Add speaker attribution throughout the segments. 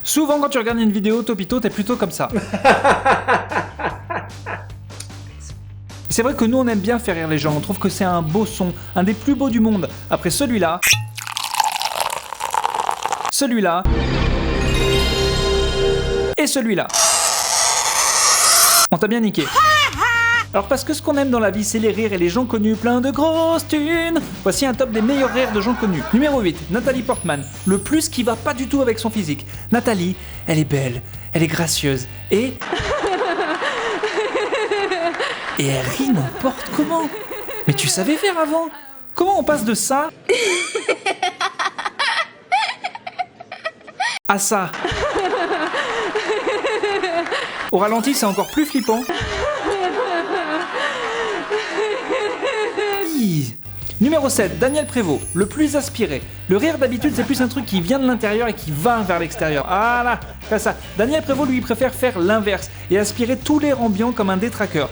Speaker 1: Souvent quand tu regardes une vidéo, Topito, t'es plutôt comme ça. C'est vrai que nous on aime bien faire rire les gens, on trouve que c'est un beau son, un des plus beaux du monde. Après celui-là, celui-là, et celui-là. On t'a bien niqué. Alors parce que ce qu'on aime dans la vie, c'est les rires et les gens connus, plein de grosses thunes. Voici un top des meilleurs rires de gens connus. Numéro 8, Nathalie Portman. Le plus qui va pas du tout avec son physique. Nathalie, elle est belle, elle est gracieuse et elle rit n'importe comment. Mais tu savais faire avant? Comment on passe de ça à ça? Au ralenti, c'est encore plus flippant. Numéro 7, Daniel Prévost, le plus aspiré. Le rire d'habitude, c'est plus un truc qui vient de l'intérieur et qui va vers l'extérieur. Voilà, comme ça. Daniel Prévost, lui, préfère faire l'inverse et aspirer tout l'air ambiant comme un détraqueur.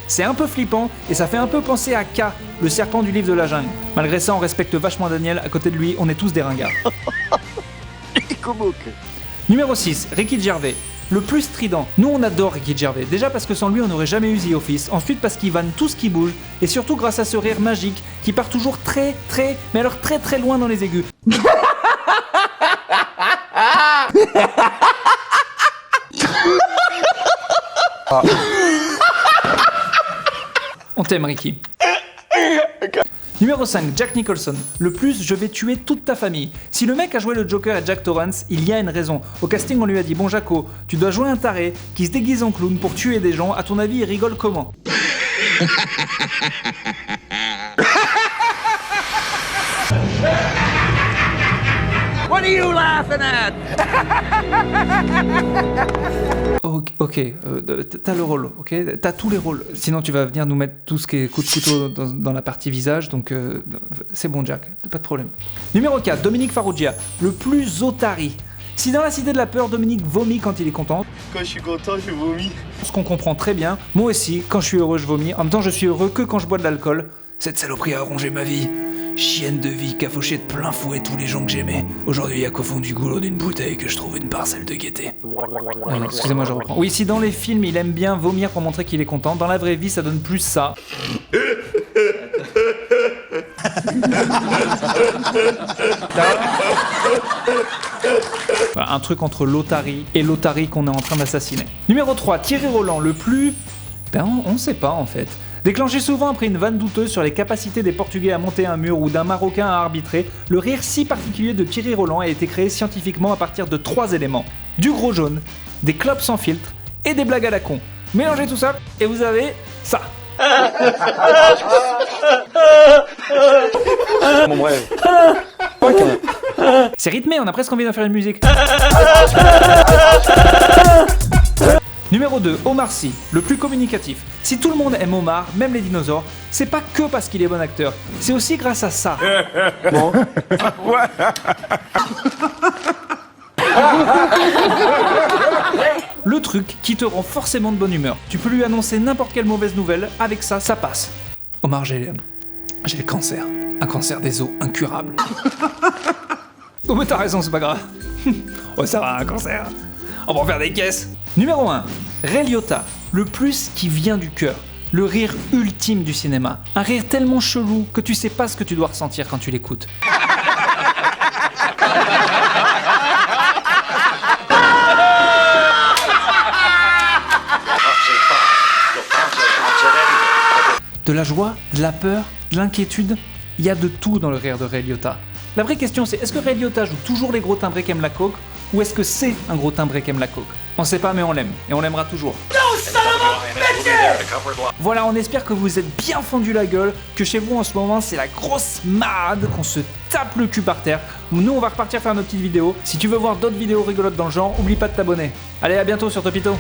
Speaker 1: C'est un peu flippant et ça fait un peu penser à K, le serpent du livre de la jungle. Malgré ça, on respecte vachement Daniel, à côté de lui, on est tous des ringards. Numéro 6, Ricky Gervais. Le plus strident. Nous on adore Ricky Gervais, déjà parce que sans lui on n'aurait jamais eu The Office, ensuite parce qu'il vanne tout ce qui bouge, et surtout grâce à ce rire magique qui part toujours très loin dans les aigus. On t'aime Ricky. Numéro 5, Jack Nicholson. Le plus, je vais tuer toute ta famille. Si le mec a joué le Joker et Jack Torrance, il y a une raison. Au casting, on lui a dit, bon Jaco, tu dois jouer un taré qui se déguise en clown pour tuer des gens. À ton avis, il rigole comment?
Speaker 2: What are you laughing at?
Speaker 1: Ok, t'as le rôle, ok? T'as tous les rôles. Sinon, tu vas venir nous mettre tout ce qui est coup de couteau dans la partie visage, donc c'est bon, Jack, pas de problème. Numéro 4, Dominique Farrugia, le plus otari. Si dans La Cité de la Peur, Dominique vomit quand il est content.
Speaker 3: Quand je suis content, je vomis.
Speaker 1: Ce qu'on comprend très bien. Moi aussi, quand je suis heureux, je vomis. En même temps, je suis heureux que quand je bois de l'alcool. Cette saloperie a rongé ma vie. Chienne de vie qui a fauché de plein fouet tous les gens que j'aimais. Aujourd'hui, il y a qu'au fond du goulot d'une bouteille que je trouve une parcelle de gaieté. Excusez-moi, je reprends. Oui, si dans les films, il aime bien vomir pour montrer qu'il est content, dans la vraie vie, ça donne plus ça. Voilà, un truc entre l'otari et l'otari qu'on est en train d'assassiner. Numéro 3, Thierry Roland, le plus... on sait pas en fait. Déclenché souvent après une vanne douteuse sur les capacités des Portugais à monter un mur ou d'un Marocain à arbitrer, le rire si particulier de Thierry Roland a été créé scientifiquement à partir de 3 éléments. Du gros jaune, des clopes sans filtre et des blagues à la con. Mélangez tout ça et vous avez ça.
Speaker 3: Mon bref.
Speaker 1: C'est rythmé, on a presque envie d'en faire une musique. Numéro 2, Omar Sy, le plus communicatif. Si tout le monde aime Omar, même les dinosaures, c'est pas que parce qu'il est bon acteur, c'est aussi grâce à ça.
Speaker 3: Bon.
Speaker 1: Le truc qui te rend forcément de bonne humeur. Tu peux lui annoncer n'importe quelle mauvaise nouvelle, avec ça, ça passe. Omar, j'ai le cancer. Un cancer des os incurable. Oh mais t'as raison, c'est pas grave. Oh ça va, un cancer. On va en faire des caisses. Numéro 1, Ray Liotta, le plus qui vient du cœur. Le rire ultime du cinéma. Un rire tellement chelou que tu sais pas ce que tu dois ressentir quand tu l'écoutes. De la joie, de la peur, de l'inquiétude, il y a de tout dans le rire de Ray Liotta. La vraie question c'est, est-ce que Ray Liotta joue toujours les gros timbrés qui aiment la coke, ou est-ce que c'est un gros timbré qui aime la coke? On sait pas mais on l'aime, et on l'aimera toujours. Voilà, on espère que vous êtes bien fendu la gueule, que chez vous en ce moment c'est la grosse marade, qu'on se tape le cul par terre. Nous on va repartir faire nos petites vidéos. Si tu veux voir d'autres vidéos rigolotes dans le genre, oublie pas de t'abonner. Allez, à bientôt sur Topito.